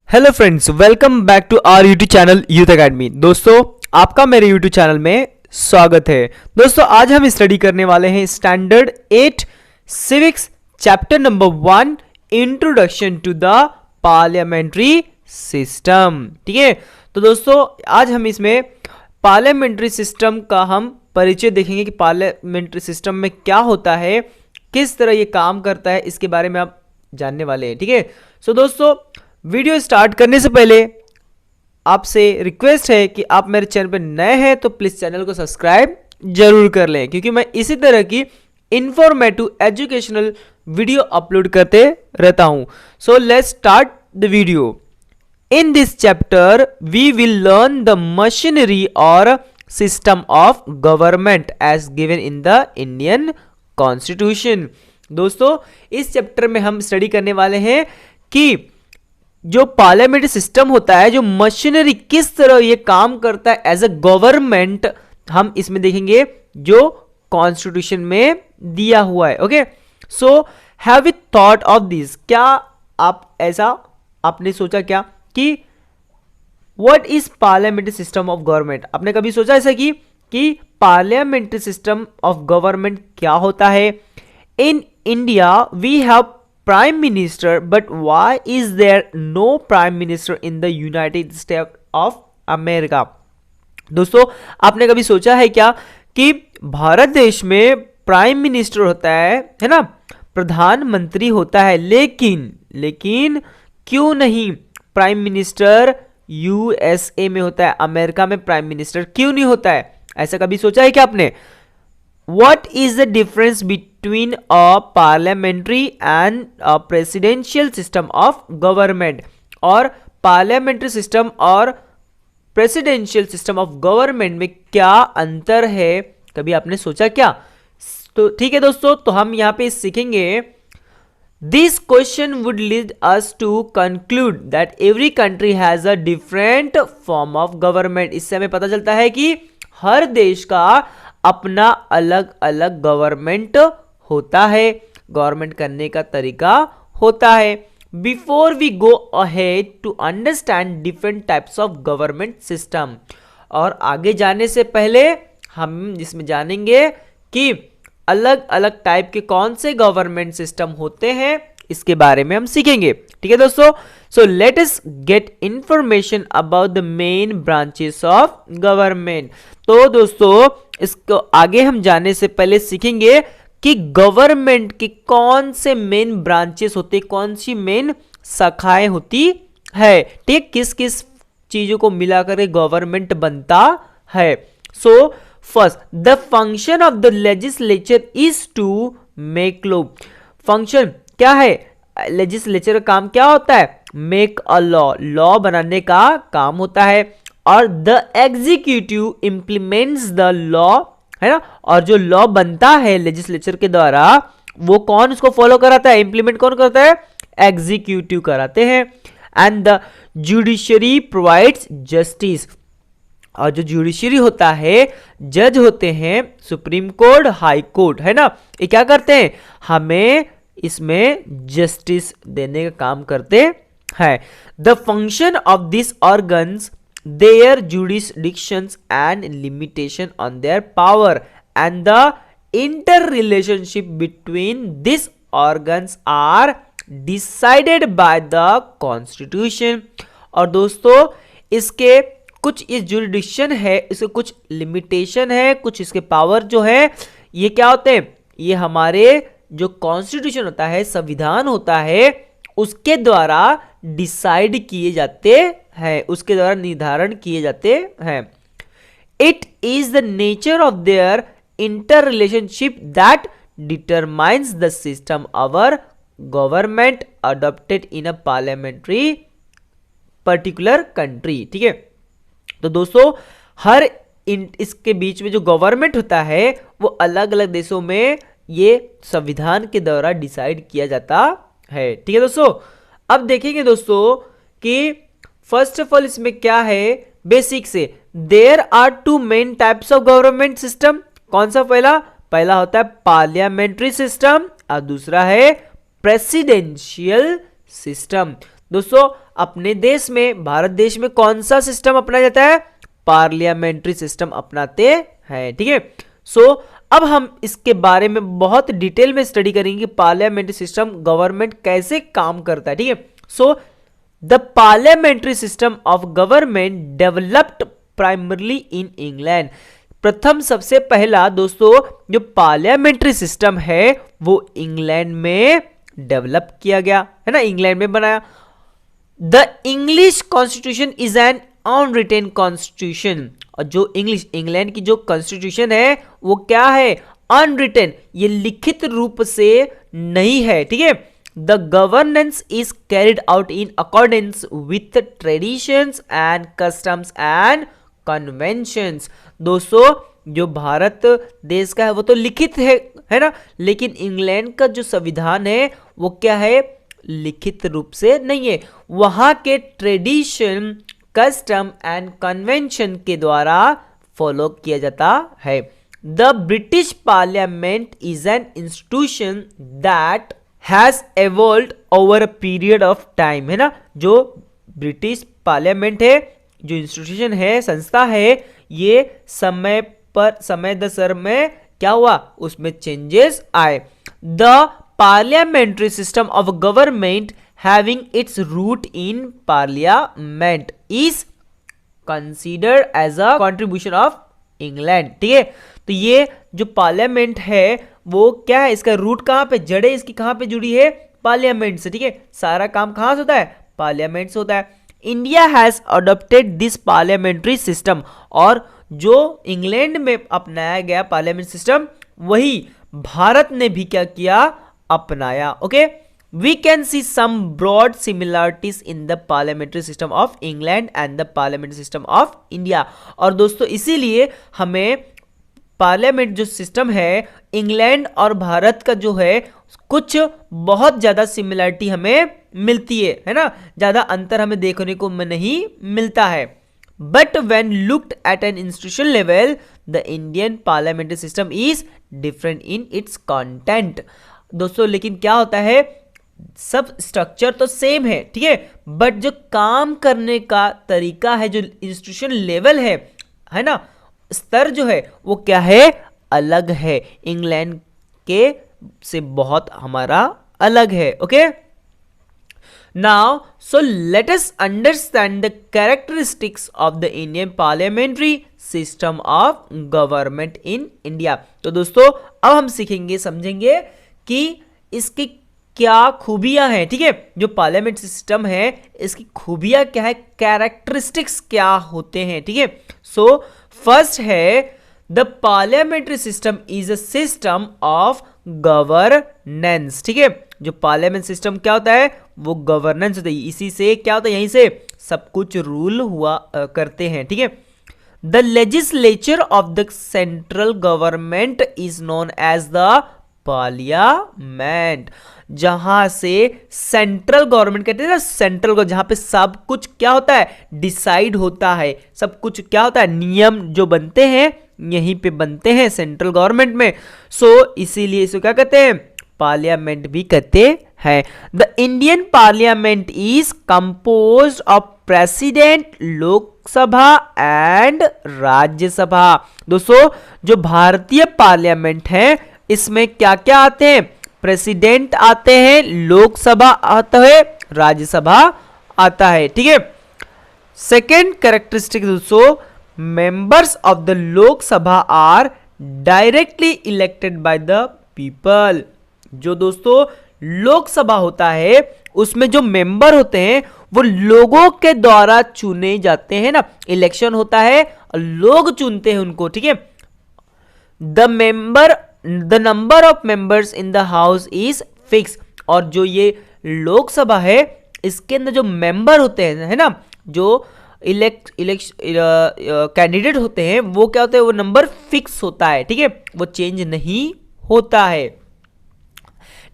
Hello friends, welcome back to our YouTube channel Youth Academy. दोस्तों, आपका मेरे YouTube channel में स्वागत है। दोस्तों, आज हम स्टडी करने वाले हैं standard 8 civics chapter number 1 introduction to the parliamentary system. ठीक है, तो दोस्तों आज हम इसमें पार्लियामेंट्री सिस्टम का हम परिचय देखेंगे कि पार्लियामेंट्री सिस्टम में क्या होता है, किस तरह ये काम करता है, इसके बारे में आप जानने वाले हैं। ठीक है, सो दोस्तों वीडियो स्टार्ट करने से पहले आपसे रिक्वेस्ट है कि आप मेरे चैनल पर नए हैं तो प्लीज चैनल को सब्सक्राइब जरूर कर लें, क्योंकि मैं इसी तरह की इंफॉर्मेटिव एजुकेशनल वीडियो अपलोड करते रहता हूं। So let's start the video. In this chapter we will learn the machinery और system of government as given in the Indian constitution. दोस्तों, इस चैप्टर में हम स्टडी करने वाले हैं कि जो पार्लियामेंट्री सिस्टम होता है, जो मशीनरी किस तरह ये काम करता है एज अ गवर्नमेंट, हम इसमें देखेंगे जो कॉन्स्टिट्यूशन में दिया हुआ है। Okay, so have you thought of this? क्या आप ऐसा आपने सोचा क्या कि what is parliamentary system of government? आपने कभी सोचा ऐसा कि पार्लियामेंट्री सिस्टम ऑफ गवर्नमेंट क्या होता है? In India we have Prime Minister, but why is there no Prime Minister in the United States of America? दोस्तों, आपने कभी सोचा है क्या कि भारत देश में प्राइम मिनिस्टर होता है ना, प्रधानमंत्री होता है, लेकिन क्यों नहीं प्राइम मिनिस्टर यूएसए में होता है, अमेरिका में प्राइम मिनिस्टर क्यों नहीं होता है? ऐसा कभी सोचा है क्या आपने? What is the difference between a parliamentary and a presidential system of government? और parliamentary system और presidential system of government में क्या अंतर है? कभी आपने सोचा क्या? तो ठीक है दोस्तों, तो हम यहाँ पे सीखेंगे। This question would lead us to conclude that every country has a different form of government. इससे हमें पता चलता है कि हर देश का अपना अलग अलग गवर्नमेंट होता है, गवर्नमेंट करने का तरीका होता है। Before we go ahead to understand different types of government system, और आगे जाने से पहले हम इसमें जानेंगे कि अलग अलग टाइप के कौन से गवर्नमेंट सिस्टम होते हैं, इसके बारे में हम सीखेंगे। ठीक है दोस्तों, so let us get information about the main branches of government. तो दोस्तों, इसको आगे हम जाने से पहले सीखेंगे कि गवर्नमेंट के कौन से मेन ब्रांचेस होते, कौन सी मेन शाखाएं होती है, ठीक, किस किस चीजों को मिलाकर गवर्नमेंट बनता है। So first, the function of the legislature is to make law. Function क्या है? लेजिस्लेचर का काम क्या होता है? मेक अ लॉ, लॉ बनाने का काम होता है। और the executive implements the law, है ना, और जो लॉ बनता है लेजिस्लेचर के द्वारा, वो कौन उसको फॉलो कराता है, इंप्लीमेंट कौन करता है? एग्जीक्यूटिव कराते हैं। And the judiciary provides justice, और जो जुडिशरी होता है, जज होते हैं, सुप्रीम कोर्ट, हाई कोर्ट, है ना, ये क्या करते हैं? हमें इसमें जस्टिस देने का काम करते हैं। The function of this organs, their jurisdictions and limitation on their power and the interrelationship between these organs are decided by the constitution। और दोस्तों, इसके कुछ इस जुरिडिक्शन है, इसके कुछ लिमिटेशन है, कुछ इसके पावर जो है, ये क्या होते हैं? ये हमारे जो कॉन्स्टिट्यूशन होता है, संविधान होता है, उसके द्वारा डिसाइड किए जाते हैं, उसके द्वारा निर्धारण किए जाते हैं। It is the nature of their inter relationship that determines the system our government adopted in a parliamentary particular country. ठीक है, तो दोस्तों हर इसके बीच में जो गवर्नमेंट होता है, वो अलग अलग देशों में ये संविधान के द्वारा डिसाइड किया जाता है। ठीक है दोस्तों, अब देखेंगे दोस्तों कि फर्स्ट ऑफ ऑल इसमें क्या है, बेसिक से there are two main types of government system. कौन सा? पहला होता है पार्लियामेंट्री सिस्टम और दूसरा है प्रेसिडेंशियल सिस्टम। दोस्तों अपने देश में, भारत देश में कौन सा सिस्टम अपनाया जाता है? पार्लियामेंट्री सिस्टम अपनाते हैं, ठीक है। सो अब हम इसके बारे में बहुत डिटेल में स्टडी करेंगे कि पार्लियामेंट्री सिस्टम गवर्नमेंट कैसे काम करता है, ठीक है। So the parliamentary system of government developed primarily in England. प्रथम सबसे पहला दोस्तों जो पार्लियामेंट्री सिस्टम है वो इंग्लैंड में डेवलप किया गया है ना, इंग्लैंड में बनाया। The English constitution is an unwritten constitution. और जो इंग्लैंड की जो कॉन्स्टिट्यूशन है वो क्या है? अनरिटन, ये लिखित रूप से नहीं है, ठीक है। The governance is carried out in accordance with traditions and customs and conventions. दोस्तों जो भारत देश का है वो तो लिखित है ना, लेकिन इंग्लैंड का जो संविधान है वो क्या है? लिखित रूप से नहीं है। वहां के ट्रेडिशन, कस्टम एंड कन्वेंशन के द्वारा फॉलो किया जाता है। The British parliament is an institution that has evolved over a period of time, है ना। जो ब्रिटिश पार्लियामेंट है, जो इंस्टीट्यूशन है, संस्था है, ये समय दर में क्या हुआ? उसमें चेंजेस आए। The parliamentary system of government having its root in parliament is considered as a contribution of England, ठीक है। तो ये जो पार्लियामेंट है वो क्या है? इसका रूट कहाँ पे, जड़ें इसकी कहाँ पे जुड़ी है? पार्लियामेंट से, ठीक है। सारा काम कहाँ से होता है? पार्लियामेंट से होता है। India has adopted this parliamentary system, और जो इंग्लैंड में अपनाया गया पार्लियामेंट सिस्टम वही भारत ने भी क्या किया? अपनाया, okay. We can see some broad similarities in the parliamentary system of England and the parliamentary system of India। और दोस्तों इसीलिए हमें पार्लियामेंट जो सिस्टम है इंग्लैंड और भारत का जो है कुछ बहुत ज़्यादा सिमिलरिटी हमें मिलती है ना, ज़्यादा अंतर हमें देखने को नहीं मिलता है। But when looked at an institution level the Indian parliamentary system is different in its content. दोस्तों लेकिन क्या होता है, सब स्ट्रक्चर तो सेम है, ठीक है, बट जो काम करने का तरीका है, जो इंस्टीट्यूशन लेवल है ना, स्तर जो है वो क्या है? अलग है। इंग्लैंड के से बहुत हमारा अलग है, okay. Now so let us understand the characteristics of the Indian parliamentary system of government in India. तो दोस्तों अब हम सीखेंगे, समझेंगे कि इसकी क्या खूबियां हैं, ठीक है। जो पार्लियामेंट सिस्टम है इसकी खूबियां क्या है, कैरेक्टरिस्टिक्स क्या होते हैं, ठीक है। सो फर्स्ट है the parliamentary system is a system of governance, ठीक है। जो पार्लियामेंट सिस्टम क्या होता है? वो गवर्नेंस होता है। इसी से क्या होता है? यहीं से सब कुछ रूल हुआ करते हैं, ठीक है। The legislature of the central government is known as the parliament. जहां से सेंट्रल गवर्नमेंट कहते हैं ना, सेंट्रल गवर्नमेंट जहां पे सब कुछ क्या होता है? डिसाइड होता है। सब कुछ क्या होता है? नियम जो बनते हैं यहीं पे बनते हैं सेंट्रल गवर्नमेंट में। सो इसीलिए इसको क्या कहते हैं? पार्लियामेंट भी कहते हैं। The Indian parliament is composed of president, Lok Sabha and Rajya Sabha. दोस्तों जो भारतीय पार्लियामेंट है इसमें क्या क्या आते हैं? प्रेसिडेंट आते हैं, लोकसभा आता है, राज्यसभा आता है, ठीक है। सेकेंड कैरेक्टरिस्टिक दोस्तों, members of the Lok Sabha are directly elected by the people. जो दोस्तों लोकसभा होता है उसमें जो मेंबर होते हैं वो लोगों के द्वारा चुने जाते हैं ना, इलेक्शन होता है और लोग चुनते हैं उनको, ठीक है। The number of members in the house is fix. और जो ये लोकसभा है इसके अंदर जो मेंबर होते हैं है ना, जो कैंडिडेट होते हैं वो क्या होते हैं? वो नंबर फिक्स होता है, ठीक है, वो चेंज नहीं होता है।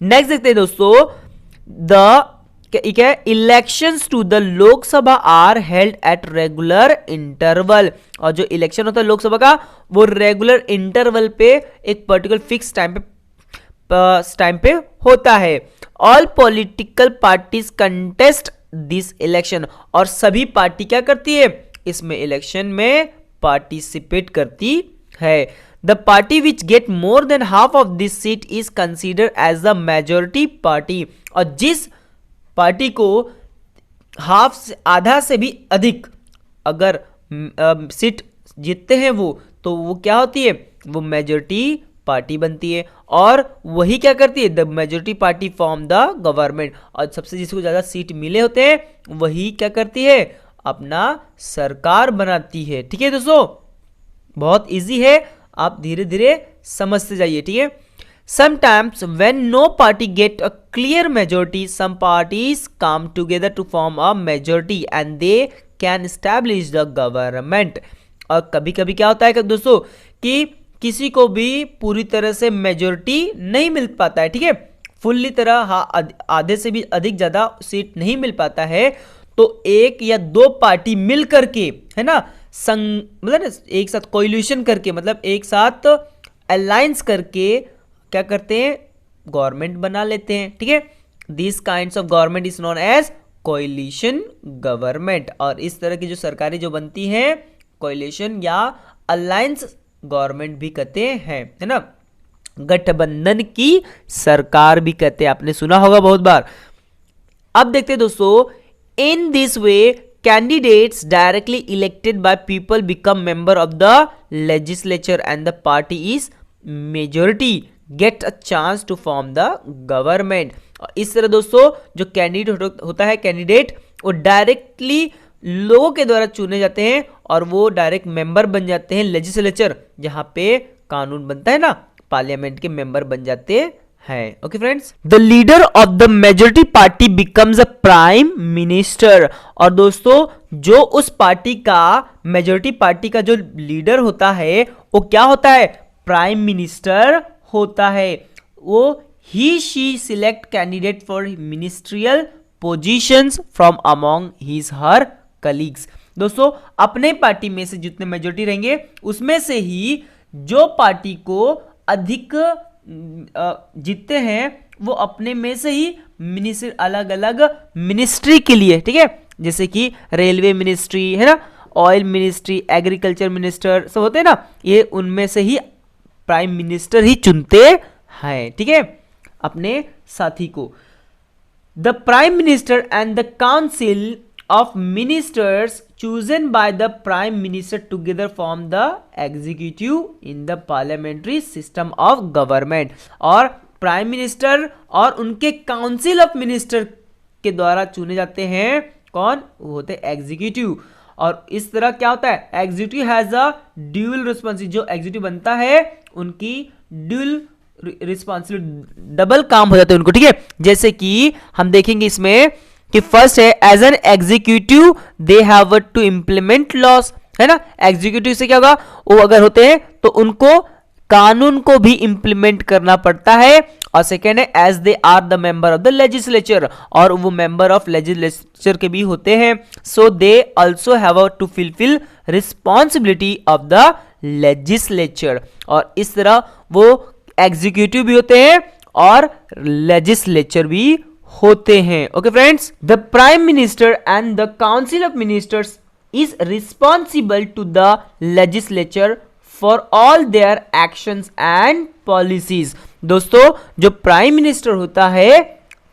नेक्स्ट देखते हैं दोस्तों, क्या है? Elections to the Lok Sabha are held at regular interval. और जो इलेक्शन होता है लोकसभा का वो रेगुलर इंटरवल पे एक पर्टिकुलर फिक्स टाइम पे होता है। All political parties contest this election, और सभी पार्टी क्या करती है, इसमें इलेक्शन में पार्टिसिपेट करती है। The party which get more than half of this seat is consider as the majority party, और जिस पार्टी को हाफ से आधा से भी अधिक अगर सीट जीतते हैं वो, तो वो क्या होती है, वो मेजोरिटी पार्टी बनती है। और वही क्या करती है, the majority party form the government, और सबसे जिसको ज्यादा सीट मिले होते हैं वही क्या करती है, अपना सरकार बनाती है। ठीक है दोस्तों, बहुत इजी है, आप धीरे धीरे समझते जाइए। ठीक है, sometimes when no party get a clear majority, some parties come together to form a majority and they can establish the government. और कभी कभी क्या होता है कि दोस्तों कि किसी को भी पूरी तरह से मेजोरिटी नहीं मिल पाता है, ठीक है, फुल्ली तरह आधे से भी अधिक ज्यादा सीट नहीं मिल पाता है, तो एक या दो पार्टी मिल करके, है ना, मतलब एक साथ कोलिशन करके, मतलब एक साथ अलायंस करके क्या करते हैं, गवर्नमेंट बना लेते हैं। ठीक है, this kinds of government is known as coalition government. और इस तरह की जो सरकारें जो बनती हैं, कोलिशन या अलायंस गवर्नमेंट भी कहते हैं, है ना, गठबंधन की सरकार भी कहते हैं, आपने सुना होगा बहुत बार। अब देखते हैं दोस्तों, in this way candidates directly elected by people become member of the legislature and the party is majority get a chance to form the government. और इस तरह दोस्तों जो कैंडिडेट होता है, कैंडिडेट वो डायरेक्टली लोगों के द्वारा चुने जाते हैं और वो डायरेक्ट मेंबर बन जाते हैं लेजिस्लेचर, जहां पे कानून बनता है ना, पार्लियामेंट के मेंबर बन जाते हैं। Okay friends, the leader of the majority party becomes a prime minister. और दोस्तों जो उस पार्टी का, मेजोरिटी पार्टी का जो लीडर होता है वो क्या होता है, प्राइम मिनिस्टर होता है। वो ही she select candidate for ministerial positions from among his her colleagues. दोस्तों अपने पार्टी में से जितने मेजोरिटी रहेंगे उसमें से ही जो पार्टी को अधिक जीतते हैं वो अपने में से ही मिनिस्ट्री, अलग अलग मिनिस्ट्री के लिए, ठीक है, जैसे कि रेलवे मिनिस्ट्री है ना, ऑयल मिनिस्ट्री, एग्रीकल्चर मिनिस्टर सब होते हैं ना, ये उनमें से ही प्राइम मिनिस्टर ही चुनते हैं। ठीक है, अपने साथी को। The prime minister and the council of ministers chosen by the prime minister together form the executive in the parliamentary system of government। और प्राइम मिनिस्टर और उनके काउंसिल ऑफ मिनिस्टर के द्वारा चुने जाते हैं, कौन, वो होते हैं एग्जीक्यूटिव। और इस तरह क्या होता है, executive has a dual responsibility, जो एग्जीक्यूटिव बनता है उनकी ड्यूअल रिस्पॉन्सिबिलिटी, डबल काम हो जाता है उनको। ठीक है, जैसे कि हम देखेंगे इसमें कि फर्स्ट है as an executive they have to implement laws, है ना, एग्जीक्यूटिव से क्या होगा, वो अगर होते हैं तो उनको कानून को भी इंप्लीमेंट करना पड़ता है। और सेकेंड है as they are the member of the legislature, और वो मेंबर ऑफ लेजिस्लेचर के भी होते हैं, so they also have to fulfil responsibility of the legislature. और इस तरह वो एग्जीक्यूटिव भी होते हैं और लेजिस्लेचर भी होते हैं। Okay friends, the prime minister and the council of ministers is responsible to the legislature for all their actions and policies. दोस्तों जो प्राइम मिनिस्टर होता है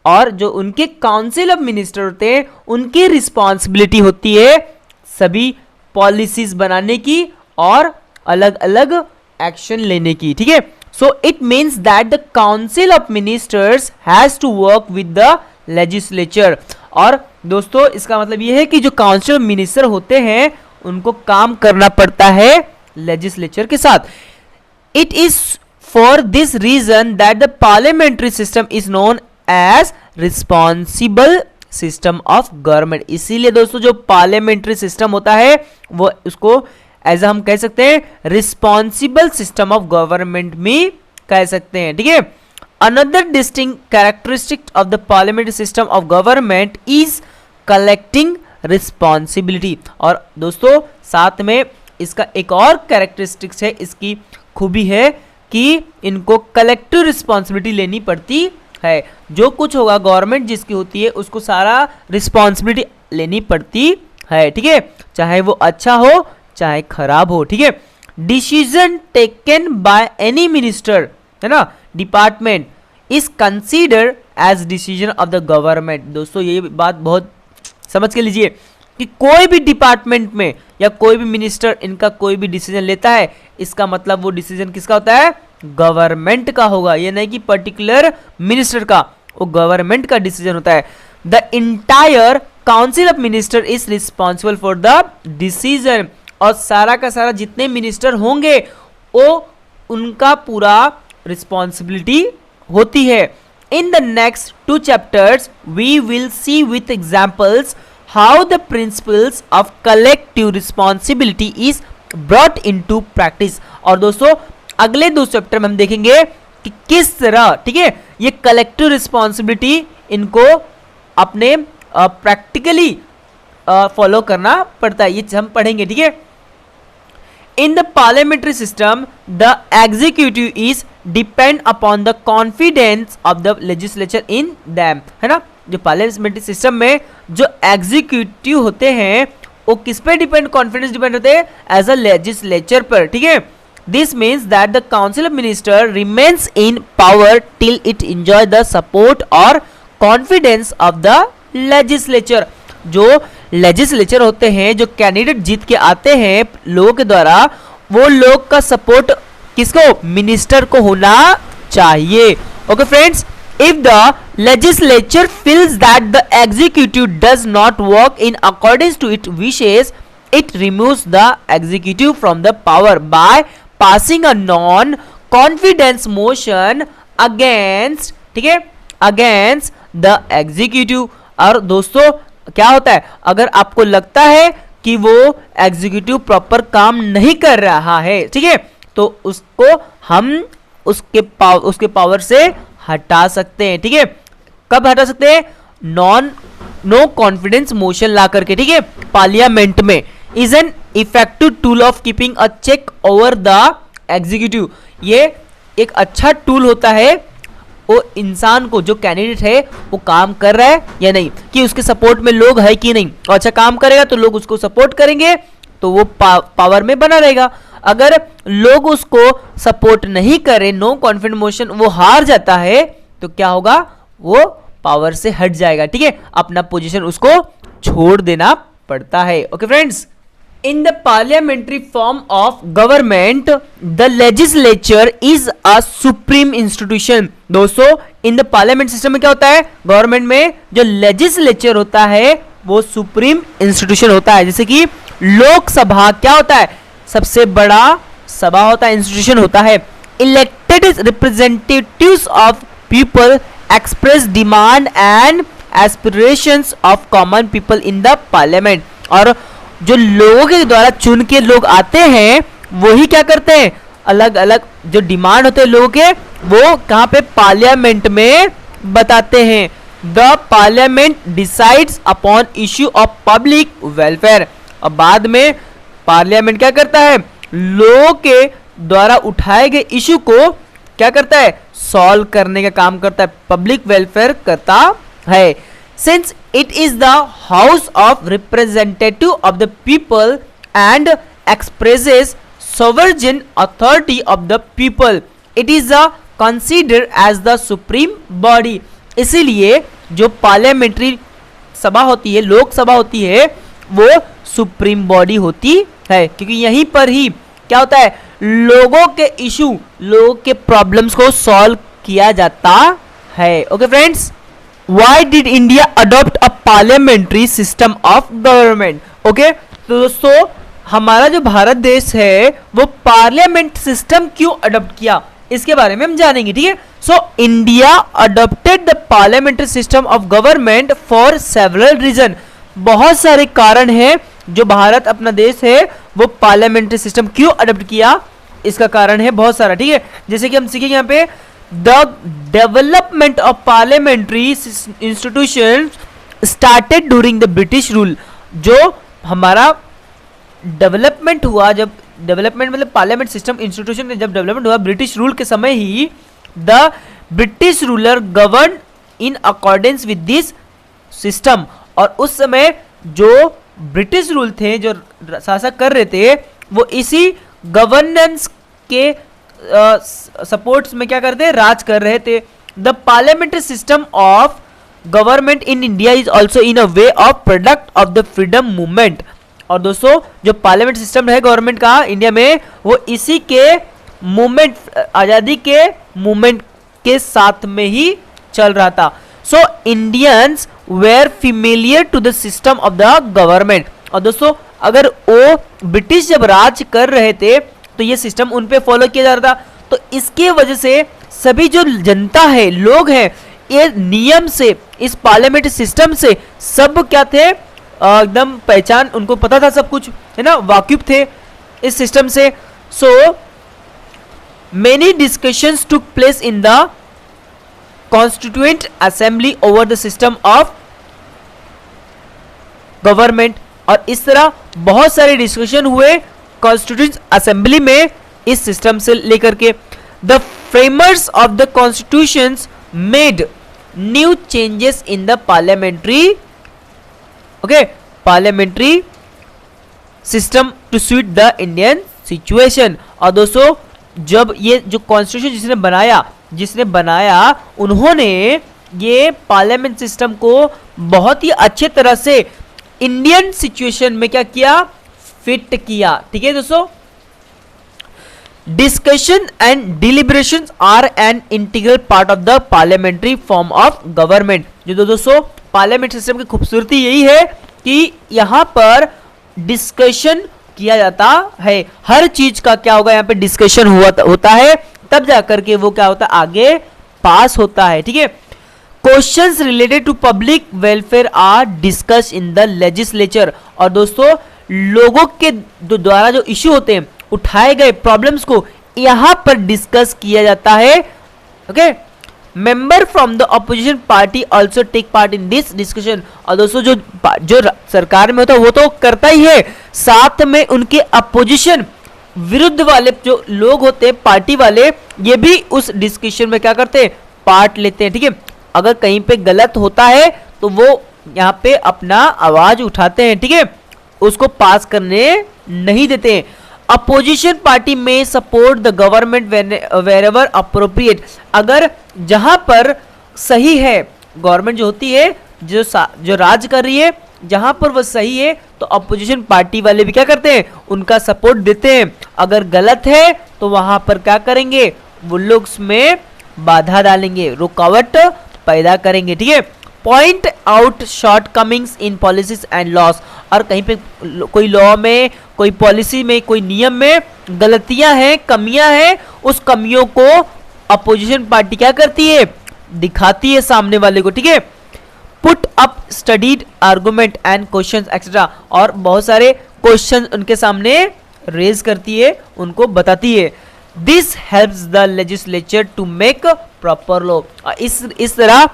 और जो उनके काउंसिल ऑफ मिनिस्टर होते हैं उनकी रिस्पॉन्सिबिलिटी होती है सभी पॉलिसीज बनाने की और अलग अलग एक्शन लेने की। ठीक है, so it means that the council of ministers has to work with the legislature। और दोस्तों इसका मतलब यह है कि जो काउंसिल ऑफ मिनिस्टर होते हैं उनको काम करना पड़ता है लेजिस्लेचर के साथ। It is for this reason that the parliamentary system is known as responsible system of government। इसीलिए दोस्तों जो पार्लियामेंट्री सिस्टम होता है वो उसको एज हम कह सकते हैं रिस्पॉन्सिबल सिस्टम ऑफ गवर्नमेंट में कह सकते हैं। ठीक है, another distinct characteristic of the parliamentary system of government is collecting responsibility. और दोस्तों साथ में इसका एक और कैरेक्टरिस्टिक्स है, इसकी खूबी है कि इनको कलेक्टिव रिस्पॉन्सिबिलिटी लेनी पड़ती है। जो कुछ होगा गवर्नमेंट जिसकी होती है उसको सारा रिस्पॉन्सिबिलिटी लेनी पड़ती है, ठीक है, चाहे वो अच्छा हो चाहे खराब हो, ठीक है। Decision taken by any minister, है ना, department is consider as decision of the government. दोस्तों ये बात बहुत समझ के लीजिए कि कोई भी डिपार्टमेंट में या कोई भी मिनिस्टर इनका कोई भी डिसीजन लेता है, इसका मतलब वो डिसीजन किसका होता है, गवर्नमेंट का होगा। ये नहीं कि पर्टिकुलर मिनिस्टर का, वो गवर्नमेंट का डिसीजन होता है। The entire council of minister is responsible for the decision, और सारा का सारा जितने मिनिस्टर होंगे वो उनका पूरा रिस्पॉन्सिबिलिटी होती है। In the next 2 chapters we will see with examples how the principles of collective responsibility is brought into practice. और दोस्तों अगले 2 चैप्टर में हम देखेंगे कि किस तरह, ठीक है, ये कलेक्टिव रिस्पॉन्सिबिलिटी इनको अपने प्रैक्टिकली फॉलो करना पड़ता है, ये हम पढ़ेंगे, ठीक है। In the parliamentary system the executive is depend upon the confidence of the legislature in them, है ना। जो पार्लियामेंट्री सिस्टम में जो एग्जीक्यूटिव होते हैं वो किस पे डिपेंड, कॉन्फिडेंस डिपेंड होते हैं एज अ लेजिस्लेचर पर, ठीक है। This means that the council of minister remains in power till it enjoy the support और कॉन्फिडेंस ऑफ द लेजिस्लेचर। जो लेजिस्लेचर होते हैं, जो कैंडिडेट जीत के आते हैं लोगों के द्वारा, वो लोग का सपोर्ट किसको, मिनिस्टर को होना चाहिए। Okay friends, if the legislature feels that the executive does not work in accordance to its wishes, it removes the executive from the power by passing a non-confidence motion against, ठीक है, against the executive। और दोस्तों क्या होता है, अगर आपको लगता है कि वो एग्जीक्यूटिव प्रॉपर काम नहीं कर रहा है, ठीक है, तो उसको हम उसके पावर से हटा सकते हैं, ठीक है। कब हटा सकते हैं, नो कॉन्फिडेंस मोशन ला करके, ठीक है, पार्लियामेंट में। Is an effective tool of keeping a check over the executive. ये एक अच्छा टूल होता है वो इंसान को, जो कैंडिडेट है वो काम कर रहा है या नहीं, कि उसके सपोर्ट में लोग है कि नहीं, और अच्छा काम करेगा तो लोग उसको सपोर्ट करेंगे तो वो पावर में बना रहेगा। अगर लोग उसको सपोर्ट नहीं करें, नो कॉन्फिडेंस मोशन, वो हार जाता है, तो क्या होगा, वो पावर से हट जाएगा, ठीक है, अपना पोजीशन उसको छोड़ देना पड़ता है। Okay friends, in the parliamentary form of government the legislature is a supreme institution. दोस्तों इन द पार्लियामेंट सिस्टम में क्या होता है, गवर्नमेंट में जो लेजिस्लेचर होता है वो सुप्रीम इंस्टीट्यूशन होता है। जैसे कि लोकसभा क्या होता है, सबसे बड़ा सभा होता है, इंस्टीट्यूशन होता है। Elected representatives of people express demand and aspirations of common people in the parliament. और जो लोगों के द्वारा चुन के लोग आते हैं वही क्या करते हैं, अलग अलग जो डिमांड होते हैं लोगों के, वो कहाँ पे, पार्लियामेंट में बताते हैं। The parliament decides upon issue of public welfare. और बाद में पार्लियामेंट क्या करता है, लोगों के द्वारा उठाए गए इश्यू को क्या करता है, सॉल्व करने का काम करता है, पब्लिक वेलफेयर करता है। Since it is the house of representative of the people and expresses sovereign authority of the people, it is considered as the supreme body। इसीलिए जो पार्लियामेंट्री सभा होती है, लोकसभा होती है, वो सुप्रीम बॉडी होती है, क्योंकि यहीं पर ही क्या होता है, लोगों के इशू, लोगों के प्रॉब्लम्स को सॉल्व किया जाता है। Okay friends, Why did India adopt a parliamentary system of government? Okay, तो दोस्तों हमारा जो भारत देश है वो पार्लियामेंट सिस्टम क्यों अडॉप्ट किया, इसके बारे में हम जानेंगे, ठीक है। So India adopted the parliamentary system of government for several reason. बहुत सारे कारण हैं जो भारत अपना देश है वो पार्लियामेंट्री सिस्टम क्यों अडॉप्ट किया, इसका कारण है बहुत सारा, ठीक है। जैसे कि हम सीखेंगे यहाँ पे, The development of parliamentary institutions started during the British rule। जो हमारा डेवलपमेंट हुआ, जब डेवलपमेंट मतलब पार्लियामेंट सिस्टम इंस्टीट्यूशन जब डेवलपमेंट हुआ ब्रिटिश रूल के समय ही, the British ruler govern in accordance with this system. और उस समय जो ब्रिटिश रूल थे, जो शासक कर रहे थे, वो इसी गवर्नेंस के सपोर्ट्स में क्या करते, राज कर रहे थे। The parliamentary system of government in India is also in a way of product of the freedom movement. और दोस्तों जो पार्लियामेंट सिस्टम है गवर्नमेंट का इंडिया में, वो इसी के मूवमेंट, आजादी के मूवमेंट के साथ में ही चल रहा था। So Indians were familiar to the system of the government. और दोस्तों अगर वो ब्रिटिश जब राज कर रहे थे तो ये सिस्टम उन पे फॉलो किया जा रहा था, तो इसके वजह से सभी जो जनता है, लोग हैं, ये नियम से, इस पार्लियामेंट्री सिस्टम से सब क्या थे, एकदम पहचान, उनको पता था सब कुछ, है ना, वाकिफ थे इस सिस्टम से। So many discussions took place in the constituent assembly over the system of government. और इस तरह बहुत सारे डिस्कशन हुए कॉन्स्टिट्यूएंट असेंबली में इस सिस्टम से लेकर के। The framers of the constitutions made new changes in the parliamentary parliamentary system to suit the Indian situation. और दोस्तों जब ये जो कॉन्स्टिट्यूशन जिसने बनाया उन्होंने ये पार्लियामेंट सिस्टम को बहुत ही अच्छे तरह से इंडियन सिचुएशन में क्या किया, फिट किया। ठीक है दोस्तों, discussion and deliberation are an integral part of the parliamentary form of government. जो दोस्तों पार्लियामेंट सिस्टम की खूबसूरती यही है कि यहां पर डिस्कशन किया जाता है, हर चीज का क्या होगा, यहाँ पे डिस्कशन होता है, तब जाकर के वो क्या होता है, आगे पास होता है। ठीक है, questions related to public welfare are discuss in the legislature. और दोस्तों लोगों के द्वारा जो इश्यू होते हैं, उठाए गए प्रॉब्लम्स को यहां पर डिस्कस किया जाता है। Okay, member from the opposition party also take part in this discussion. और दोस्तों जो सरकार में होता है वो तो करता ही है, साथ में उनके अपोजिशन विरुद्ध वाले जो लोग होते हैं, पार्टी वाले, ये भी उस डिस्कशन में क्या करते हैं, पार्ट लेते हैं। ठीक है, अगर कहीं पे गलत होता है तो वो यहाँ पे अपना आवाज उठाते हैं। ठीक है, उसको पास करने नहीं देते हैं। अपोजिशन पार्टी में support the government wherever appropriate. अगर जहां पर सही है, गवर्नमेंट जो होती है, जो राज कर रही है, जहां पर वो सही है तो अपोजिशन पार्टी वाले भी क्या करते हैं, उनका सपोर्ट देते हैं। अगर गलत है तो वहां पर क्या करेंगे, वो लोग उसमें बाधा डालेंगे, रुकावट पैदा करेंगे। ठीक है, point out shortcomings in policies and laws. और कहीं पे कोई लॉ में, कोई पॉलिसी में, कोई नियम में गलतियां हैं, कमियां हैं, उस कमियों को अपोजिशन पार्टी क्या करती है, दिखाती है सामने वाले को। ठीक है, put up studied argument and questions etcetera. और बहुत सारे क्वेश्चन उनके सामने रेज करती है, उनको बताती है। This helps the legislature to make proper law. इस तरह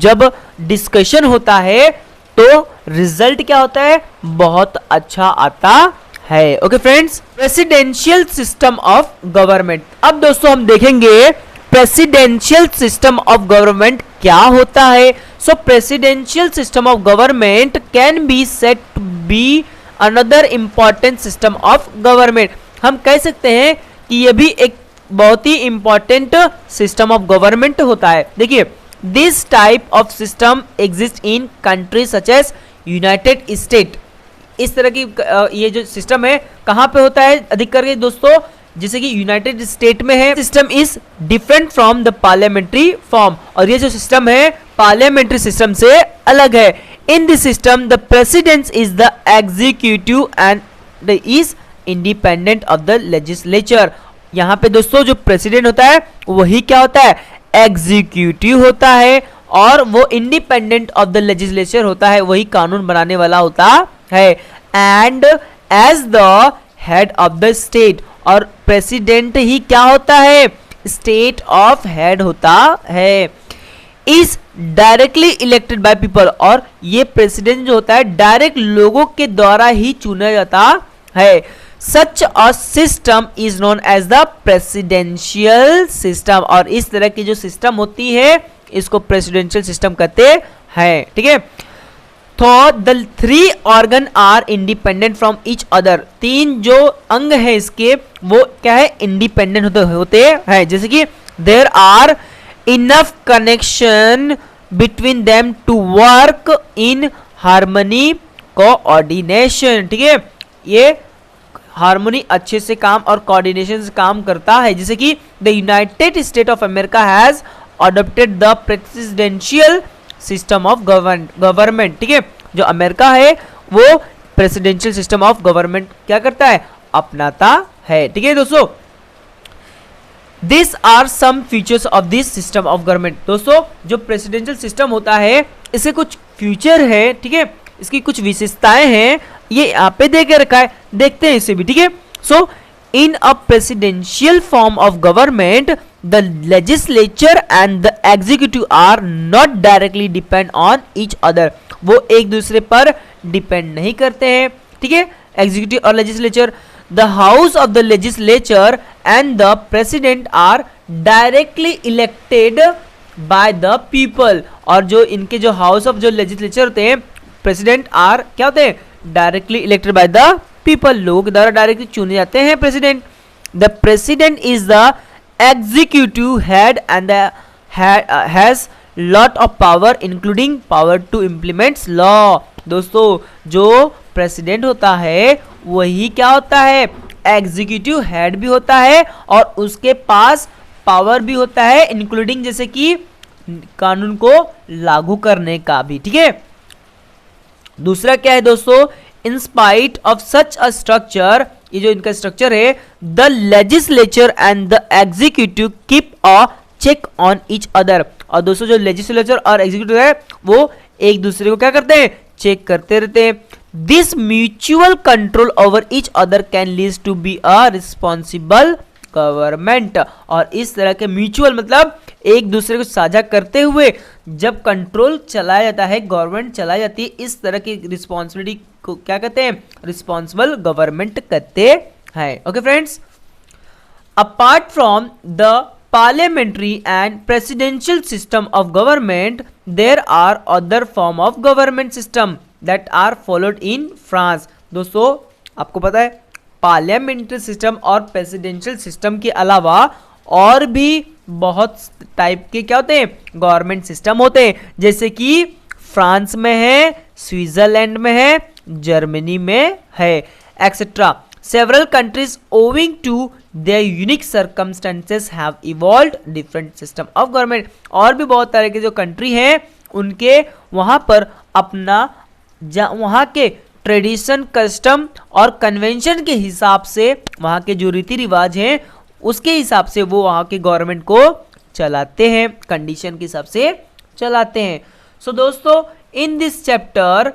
जब डिस्कशन होता है तो रिजल्ट क्या होता है, बहुत अच्छा आता है। Okay friends, presidential system of government. अब दोस्तों हम देखेंगे प्रेसिडेंशियल सिस्टम ऑफ गवर्नमेंट क्या होता है। So presidential system of government can be said to be another important system of government. हम कह सकते हैं कि यह भी एक बहुत ही इंपॉर्टेंट सिस्टम ऑफ गवर्नमेंट होता है। देखिए, this type of system exist in country such as United State. इस तरह की ये जो सिस्टम है कहाँ पे होता है अधिक करके दोस्तों, जैसे कि यूनाइटेड स्टेट में है। System is different from the parliamentary form. और ये जो सिस्टम है पार्लियामेंट्री सिस्टम से अलग है। In this system the president is the executive and is independent of the legislature. यहाँ पे दोस्तों जो प्रेसिडेंट होता है वही क्या होता है, एग्जीक्यूटिव होता है, और वो इंडिपेंडेंट ऑफ द लेजिस्लेचर होता है, वही कानून बनाने वाला होता है। And as the head of the state, और प्रेसिडेंट ही क्या होता है, स्टेट ऑफ हेड होता है। Is directly elected by people, और ये प्रेसिडेंट जो होता है डायरेक्ट लोगों के द्वारा ही चुना जाता है। Such a system is known as the presidential system, और इस तरह की जो सिस्टम होती है इसको प्रेसिडेंशियल सिस्टम कहते हैं, ठीक है। तो the 3 organ are independent from each other, 3 जो अंग है इसके वो क्या है, इंडिपेंडेंट होते हैं, जैसे कि there are enough connection between them to work in harmony coordination, ठीक है। ये हार्मनी अच्छे से काम और कोऑर्डिनेशन से काम करता है, जैसे कि the United state of America has adopted the presidential system of government, ठीक है। जो अमेरिका है वो प्रेसिडेंशियल सिस्टम ऑफ गवर्नमेंट क्या करता है, अपनाता है, ठीक है दोस्तों। This are some features of this system of government. दोस्तों जो प्रेसिडेंशियल सिस्टम होता है इसके कुछ फ्यूचर है, ठीक है, इसकी कुछ विशेषताएं हैं, ये यहाँ पे दे के रखा है, देखते हैं इसे भी, ठीक है। So in a presidential form of government the legislature and the executive are not directly depend on each other, वो एक दूसरे पर डिपेंड नहीं करते हैं, ठीक है, एग्जीक्यूटिव और legislature. The house of the legislature and the president are directly elected by the people, और जो इनके जो हाउस ऑफ जो लेजिस्लेचर होते हैं, प्रेसिडेंट आर क्या होते हैं, directly elected by the people, लोगों के द्वारा डायरेक्टली चुने जाते हैं president. The president is the executive head and has lot of power including power to implements law. दोस्तों जो प्रेसिडेंट होता है वही क्या होता है, एग्जीक्यूटिव हेड भी होता है और उसके पास पावर भी होता है, इंक्लूडिंग जैसे कि कानून को लागू करने का भी, ठीक है। दूसरा क्या है दोस्तों, in spite of such a structure, ये जो इनका स्ट्रक्चर है, the legislature and the executive keep a check on each other, और दोस्तों जो लेजिस्लेचर और एग्जीक्यूटिव है वो एक दूसरे को क्या करते हैं, चेक करते रहते हैं। This mutual control over each other can lead to be a responsible government, और इस तरह के म्यूचुअल मतलब एक दूसरे को साझा करते हुए जब कंट्रोल चलाया जाता है, गवर्नमेंट चलाई जाती है, इस तरह की रिस्पॉन्सिबिलिटी को क्या कहते हैं, रिस्पॉन्सिबल गवर्नमेंट कहते हैं। Okay friends, apart from the parliamentary and presidential system of government, there are other form of government system that are followed in France। दोस्तों आपको पता है पार्लियामेंट्री सिस्टम और प्रेसिडेंशियल सिस्टम के अलावा और भी बहुत टाइप के क्या होते हैं, गवर्नमेंट सिस्टम होते हैं, जैसे कि फ्रांस में है, स्विट्जरलैंड में है, जर्मनी में है, etcetera. Several countries owing to their unique circumstances have evolved different system of government। और भी बहुत तरह के जो कंट्री हैं उनके वहाँ पर अपना वहाँ के ट्रेडिशन, कस्टम और कन्वेंशन के हिसाब से, वहाँ के जो रीति रिवाज हैं उसके हिसाब से वो वहाँ के गवर्नमेंट को चलाते हैं, कंडीशन के हिसाब से चलाते हैं। सो दोस्तों in this chapter,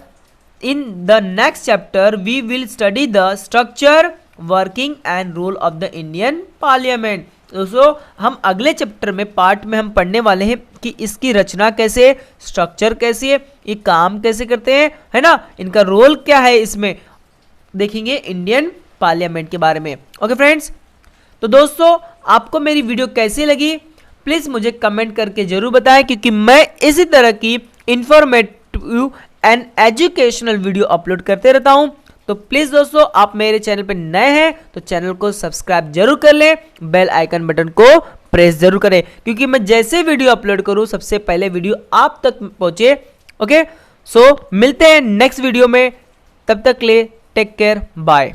in the next chapter we will study the structure, working and role of the Indian Parliament। दोस्तों हम अगले चैप्टर में पार्ट में हम पढ़ने वाले हैं कि इसकी रचना कैसे, स्ट्रक्चर कैसी है, ये काम कैसे करते हैं, है ना, इनका रोल क्या है, इसमें देखेंगे इंडियन पार्लियामेंट के बारे में। ओके फ्रेंड्स, तो दोस्तों आपको मेरी वीडियो कैसी लगी प्लीज़ मुझे कमेंट करके ज़रूर बताएं, क्योंकि मैं इसी तरह की informative and educational video upload करते रहता हूं। तो प्लीज़ दोस्तों आप मेरे चैनल पे नए हैं तो चैनल को सब्सक्राइब जरूर कर लें, बेल आइकन बटन को प्रेस जरूर करें, क्योंकि मैं जैसे वीडियो अपलोड करूं सबसे पहले वीडियो आप तक पहुंचे। ओके, सो मिलते हैं नेक्स्ट वीडियो में, तब तक ले टेक केयर, बाय।